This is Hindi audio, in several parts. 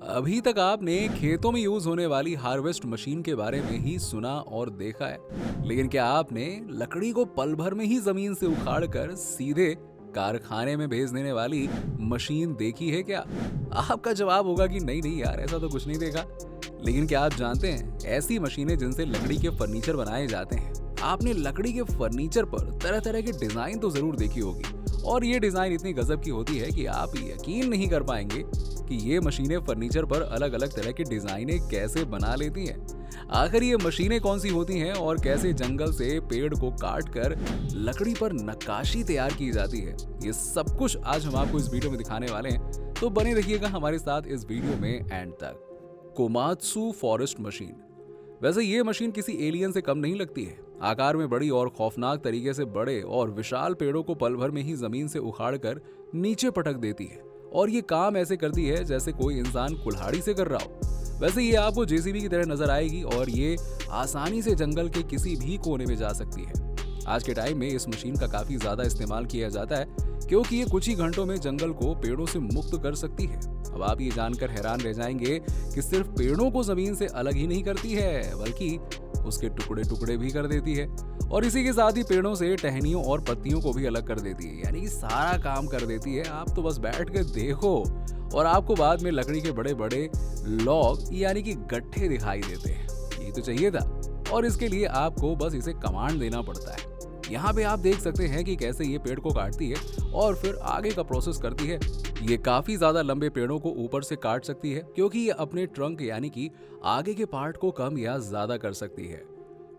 अभी तक आपने खेतों में यूज होने वाली हार्वेस्ट मशीन के बारे में ही सुना और देखा है, लेकिन क्या आपने लकड़ी को पल भर में ही जमीन से उखाड़ कर सीधे कारखाने में भेज देने वाली मशीन देखी है क्या? आपका जवाब होगा कि नहीं नहीं यार, ऐसा तो कुछ नहीं देखा। लेकिन क्या आप जानते हैं, ऐसी मशीनें जिनसे लकड़ी के फर्नीचर बनाए जाते हैं, आपने लकड़ी के फर्नीचर पर तरह तरह के डिजाइन तो जरूर देखी होगी, और ये डिजाइन इतनी गजब की होती है कि आप यकीन नहीं कर पाएंगे कि ये मशीनें फर्नीचर पर अलग अलग तरह की डिजाइनें कैसे बना लेती हैं। आखिर ये मशीनें कौन सी होती हैं और कैसे जंगल से पेड़ को काट कर लकड़ी पर नक्काशी तैयार की जाती है, ये सब कुछ आज हम आपको इस वीडियो में दिखाने वाले हैं। तो बने रहिएगा हमारे साथ इस वीडियो में एंड तक। Komatsu forest machine. वैसे ये मशीन किसी एलियन से कम नहीं लगती है। आकार में बड़ी और खौफनाक तरीके से बड़े और विशाल पेड़ों को पल भर में ही जमीन से उखाड़ कर नीचे पटक देती है, और ये काम ऐसे करती है जैसे कोई इंसान कुल्हाड़ी से कर रहा हो। वैसे ये आपको जेसीबी की तरह नजर आएगी और ये आसानी से जंगल के किसी भी कोने में जा सकती है। आज के टाइम में इस मशीन का काफी ज्यादा इस्तेमाल किया जाता है, क्योंकि ये कुछ ही घंटों में जंगल को पेड़ों से मुक्त कर सकती है। अब आप ये जानकर हैरान रह जाएंगे कि सिर्फ पेड़ों को जमीन से अलग ही नहीं करती है, बल्कि उसके टुकड़े टुकड़े भी कर देती है, और इसी के साथ ही पेड़ों से टहनियों और पत्तियों को भी अलग कर देती है। यानी कि सारा काम कर देती है। आप तो बस बैठ के देखो और आपको बाद में लकड़ी के बड़े बड़े लॉग यानी कि गट्ठे दिखाई देते हैं। यही तो चाहिए था, और इसके लिए आपको बस इसे कमांड देना पड़ता है। यहाँ पे आप देख सकते हैं कि कैसे ये पेड़ को काटती है और फिर आगे का प्रोसेस करती है। ये काफी ज्यादा लंबे पेड़ों को ऊपर से काट सकती है, क्योंकि ये अपने ट्रंक यानी कि आगे के पार्ट को कम या ज्यादा कर सकती है।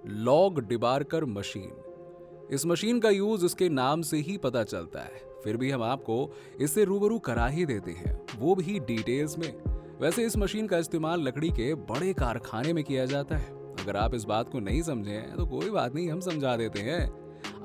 Log debarker machine. इस मशीन का यूज इसके नाम से ही पता चलता है, फिर भी हम आपको इससे रूबरू करा ही देते हैं, वो भी डिटेल्स में। वैसे इस मशीन का इस्तेमाल लकड़ी के बड़े कारखाने में किया जाता है। अगर आप इस बात को नहीं समझे तो कोई बात नहीं, हम समझा देते हैं।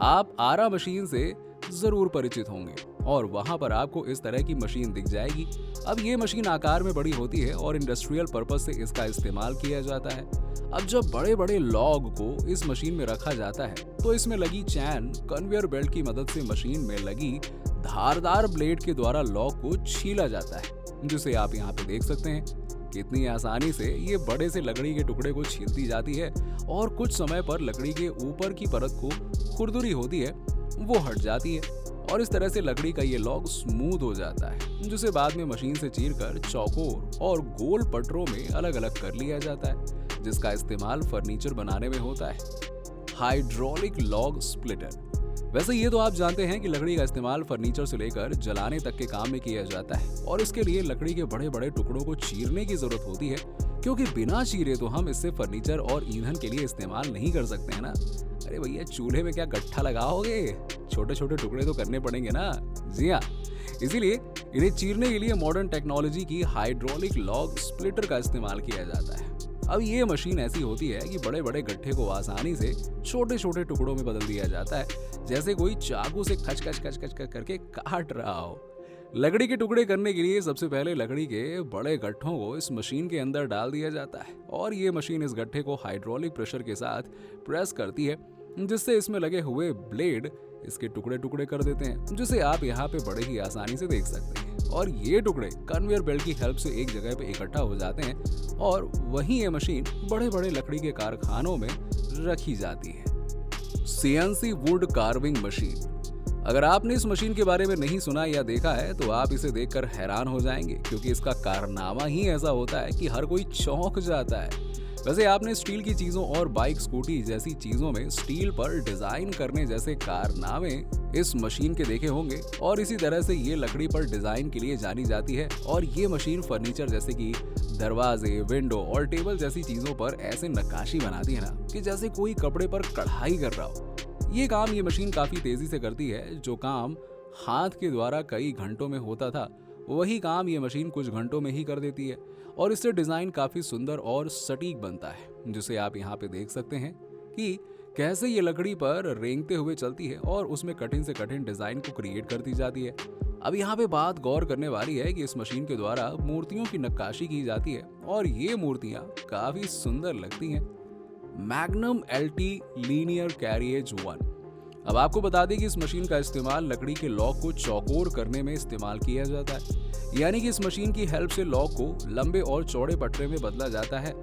आप आरा मशीन से जरूर परिचित होंगे, और वहां पर आपको इस तरह की मशीन दिख जाएगी। अब ये मशीन आकार में बड़ी होती है और इंडस्ट्रियल पर्पस से इसका इस्तेमाल किया जाता है। अब जब बड़े बड़े लॉग को इस मशीन में रखा जाता है, तो इसमें लगी चैन कन्वेयर बेल्ट की मदद से मशीन में लगी धारदार ब्लेड के द्वारा लॉग को छीला जाता है, जिसे आप यहाँ पे देख सकते हैं। कितनी आसानी से ये बड़े से लकड़ी के टुकड़े को छीलती जाती है, और कुछ समय पर लकड़ी के ऊपर की परत को खुरदुरी होती है वो हट जाती है, और इस तरह से लकड़ी का ये लॉग स्मूथ हो जाता है, जिसे बाद में मशीन से चीरकर चौकोर और गोल पटरों में अलग अलग कर लिया जाता है, जिसका इस्तेमाल फर्नीचर बनाने में होता है। Hydraulic log splitter. वैसे ये तो आप जानते हैं कि लकड़ी का इस्तेमाल फर्नीचर से लेकर जलाने तक के काम में किया जाता है, और इसके लिए लकड़ी के बड़े बड़े टुकड़ों को चीरने की जरूरत होती है, क्योंकि बिना चीरे तो हम इससे फर्नीचर और ईंधन के लिए इस्तेमाल नहीं कर सकते हैं ना। अरे भैया, चूल्हे में क्या गट्ठा लगाओगे? छोटे छोटे टुकड़े तो करने पड़ेंगे ना। जी हाँ, इसीलिए इन्हें चीरने के लिए मॉडर्न टेक्नोलॉजी की हाइड्रोलिक लॉग स्प्लिटर का इस्तेमाल किया जाता है। अब ये मशीन ऐसी होती है कि बड़े बड़े गट्ठे को आसानी से छोटे छोटे टुकड़ों में बदल दिया जाता है, जैसे कोई चाकू से खच खच खच खच खच करके काट रहा हो। लकड़ी के टुकड़े करने के लिए सबसे पहले लकड़ी के बड़े गट्ठों को इस मशीन के अंदर डाल दिया जाता है, और ये मशीन इस गट्ठे को हाइड्रोलिक प्रेशर के साथ प्रेस करती है, जिससे इसमें लगे हुए ब्लेड इसके टुकड़े टुकड़े कर देते हैं, जिसे आप यहाँ पे बड़े ही आसानी से देख सकते हैं। और ये टुकड़े कन्वेयर बेल्ट की हेल्प से एक जगह पे इकट्ठा हो जाते हैं, और वहीं ये मशीन बड़े बड़े लकड़ी के कारखानों में रखी जाती है। CNC wood carving machine. अगर आपने इस मशीन के बारे में नहीं सुना या देखा है तो आप इसे देखकर हैरान हो जाएंगे, क्योंकि इसका कारनामा ही ऐसा होता है कि हर कोई चौंक जाता है। वैसे आपने स्टील की चीजों और बाइक स्कूटी जैसी चीजों में स्टील पर डिजाइन करने जैसे कारनामे इस मशीन के देखे होंगे, और इसी तरह से ये लकड़ी पर डिजाइन के लिए जानी जाती है। और ये मशीन फर्नीचर जैसे कि दरवाजे, विंडो और टेबल जैसी चीजों पर ऐसे नक्काशी बनाती है ना कि जैसे कोई कपड़े पर कढ़ाई कर रहा हो। ये काम ये मशीन काफी तेजी से करती है। जो काम हाथ के द्वारा कई घंटों में होता था, वही काम ये मशीन कुछ घंटों में ही कर देती है, और इससे डिजाइन काफी सुंदर और सटीक बनता है, जिसे आप यहाँ पे देख सकते हैं कि कैसे ये लकड़ी पर रेंगते हुए चलती है और उसमें कठिन से कठिन डिजाइन को क्रिएट करती जाती है। अब यहाँ पे बात गौर करने वाली है कि इस मशीन के द्वारा मूर्तियों की नक्काशी की जाती है, और ये मूर्तियां काफी सुंदर लगती हैं। Magnum LT linear carriage 1। अब आपको बता दें कि इस मशीन का इस्तेमाल लकड़ी के लॉक को चौकोर करने में इस्तेमाल किया जाता है, यानी कि इस मशीन की हेल्प से लॉक को लंबे और चौड़े पटरे में बदला जाता है।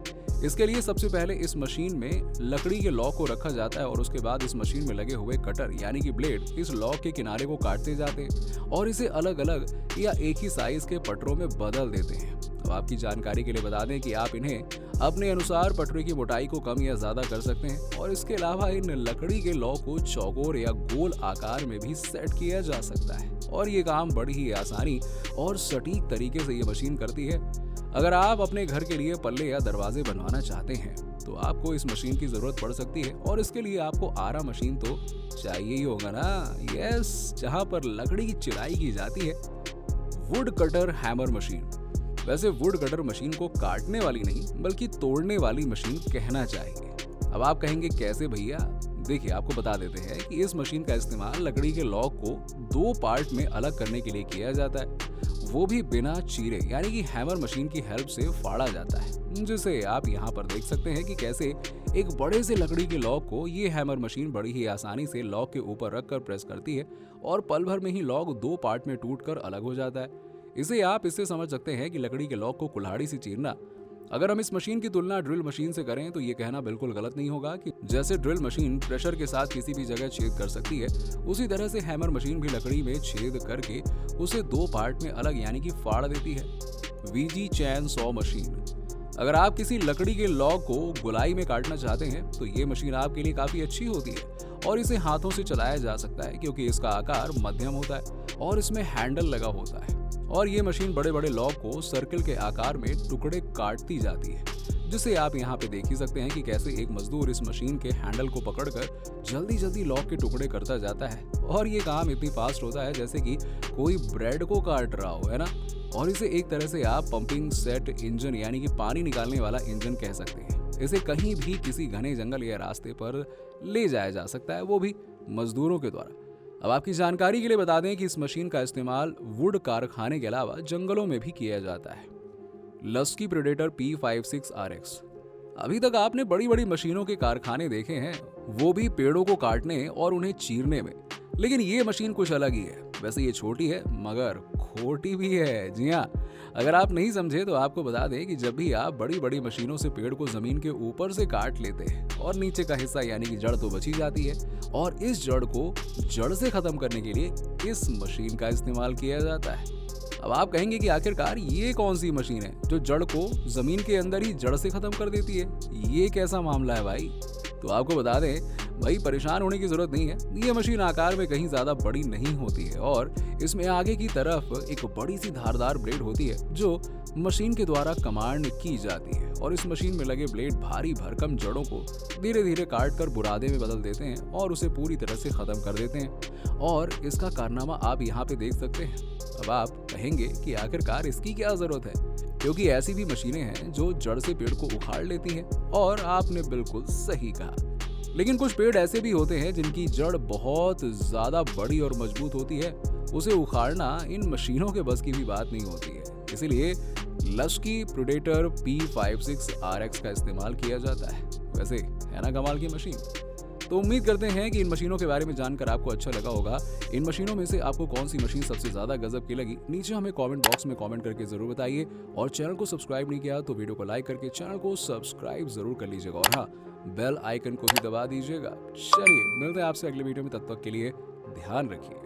इसके लिए सबसे पहले इस मशीन में लकड़ी के लॉक को रखा जाता है और उसके बाद इस मशीन में लगे हुए कटर यानी कि ब्लेड इस लॉक के किनारे को काटते जाते हैं और इसे अलग अलग या एक ही साइज के पटरों में बदल देते हैं। अब आपकी जानकारी के लिए बता दें कि आप इन्हें अपने अनुसार पटरे की मोटाई को कम या ज्यादा कर सकते हैं और इसके अलावा इन लकड़ी के लॉक को चौकोर या गोल आकार में भी सेट किया जा सकता है और ये काम बड़ी ही आसानी और सटीक तरीके से ये मशीन करती है। अगर आप अपने घर के लिए पल्ले या दरवाजे बनवाना चाहते हैं तो आपको इस मशीन की जरूरत पड़ सकती है और इसके लिए आपको आरा मशीन तो चाहिए ही होगा ना। यस, जहां पर लकड़ी की चिराई की जाती है। Would cutter hammer machine. वैसे वुड कटर मशीन को काटने वाली नहीं बल्कि तोड़ने वाली मशीन कहना चाहिए। अब आप कहेंगे कैसे भैया? देखिए, आपको बता देते हैं कि इस मशीन का इस्तेमाल लकड़ी के लॉक को 2 पार्ट में अलग करने के लिए किया जाता है, वो भी बिना चीरे यानी कि हैमर मशीन की हेल्प से फाड़ा जाता है, जिसे आप यहाँ पर देख सकते हैं कि कैसे एक बड़े से लकड़ी के लॉक को ये हैमर मशीन बड़ी ही आसानी से लॉक के ऊपर रखकर प्रेस करती है और पल भर में ही लॉक 2 पार्ट में टूटकर अलग हो जाता है। इसे आप इससे समझ सकते हैं कि लकड़ी के लॉक को कुल्हाड़ी से चीरना। अगर हम इस मशीन की तुलना ड्रिल मशीन से करें तो ये कहना बिल्कुल गलत नहीं होगा कि जैसे ड्रिल मशीन प्रेशर के साथ किसी भी जगह छेद कर सकती है, उसी तरह से हैमर मशीन भी लकड़ी में छेद करके उसे 2 पार्ट में अलग यानी कि फाड़ देती है। वीजी चैन सॉ मशीन। अगर आप किसी लकड़ी के लॉक को गोलाई में काटना चाहते हैं तो ये मशीन आपके लिए काफी अच्छी होती है और इसे हाथों से चलाया जा सकता है क्योंकि इसका आकार मध्यम होता है और इसमें हैंडल लगा होता है और ये मशीन बड़े बड़े लॉक को सर्कल के आकार में टुकड़े काटती जाती है, जिसे आप यहाँ पे देख ही सकते हैं कि कैसे एक मजदूर इस मशीन के हैंडल को पकड़कर जल्दी जल्दी लॉक के टुकड़े करता जाता है और ये काम इतनी फास्ट होता है जैसे कि कोई ब्रेड को काट रहा हो, है ना। और इसे एक तरह से आप पंपिंग सेट इंजन यानी कि पानी निकालने वाला इंजन कह सकते हैं। इसे कहीं भी किसी घने जंगल या रास्ते पर ले जाया जा सकता है, वो भी मजदूरों के द्वारा। अब आपकी जानकारी के लिए बता दें कि इस मशीन का इस्तेमाल वुड कारखाने के अलावा जंगलों में भी किया जाता है। लस्की प्रेडेटर P56 RX। अभी तक आपने बड़ी बड़ी मशीनों के कारखाने देखे हैं, वो भी पेड़ों को काटने और उन्हें चीरने में, लेकिन ये मशीन कुछ अलग ही है। वैसे ये छोटी है मगर खोटी भी है। जी हाँ, अगर आप नहीं समझे तो आपको बता दें कि जब भी आप बड़ी बड़ी मशीनों से पेड़ को जमीन के ऊपर से काट लेते हैं और नीचे का हिस्सा यानी कि जड़ तो बची जाती है और इस जड़ को जड़ से खत्म करने के लिए इस मशीन का इस्तेमाल किया जाता है। अब आप कहेंगे कि आखिरकार ये कौन सी मशीन है जो जड़ को जमीन के अंदर ही जड़ से खत्म कर देती है? ये कैसा मामला है भाई? तो आपको बता दें भाई, परेशान होने की जरूरत नहीं है। ये मशीन आकार में कहीं ज्यादा बड़ी नहीं होती है और इसमें आगे की तरफ एक बड़ी सी धारदार ब्लेड होती है जो मशीन के द्वारा कमांड की जाती है और इस मशीन में लगे ब्लेड भारी भरकम जड़ों को धीरे धीरे काट कर बुरादे में बदल देते हैं और उसे पूरी तरह से खत्म कर देते हैं और इसका कारनामा आप यहाँ पे देख सकते हैं। अब आप कहेंगे कि आखिरकार इसकी क्या जरूरत है, क्योंकि ऐसी भी मशीनें हैं जो जड़ से पेड़ को उखाड़ लेती हैं और आपने बिल्कुल सही कहा। लेकिन कुछ पेड़ ऐसे भी होते हैं जिनकी जड़ बहुत ज्यादा बड़ी और मजबूत होती है, उसे उखाड़ना इन मशीनों के बस की भी बात नहीं होती है। इसीलिए लस्की प्रेडेटर P56 RX का इस्तेमाल किया जाता है। वैसे है ना कमाल की मशीन। तो उम्मीद करते हैं कि इन मशीनों के बारे में जानकर आपको अच्छा लगा होगा। इन मशीनों में से आपको कौन सी मशीन सबसे ज्यादा गजब की लगी, नीचे हमें कमेंट बॉक्स में कमेंट करके जरूर बताइए और चैनल को सब्सक्राइब नहीं किया तो वीडियो को लाइक करके चैनल को सब्सक्राइब जरूर कर लीजिएगा और हाँ, बेल आइकन को भी दबा दीजिएगा। चलिए मिलते हैं आपसे अगले वीडियो में, तब तक के लिए ध्यान रखिए।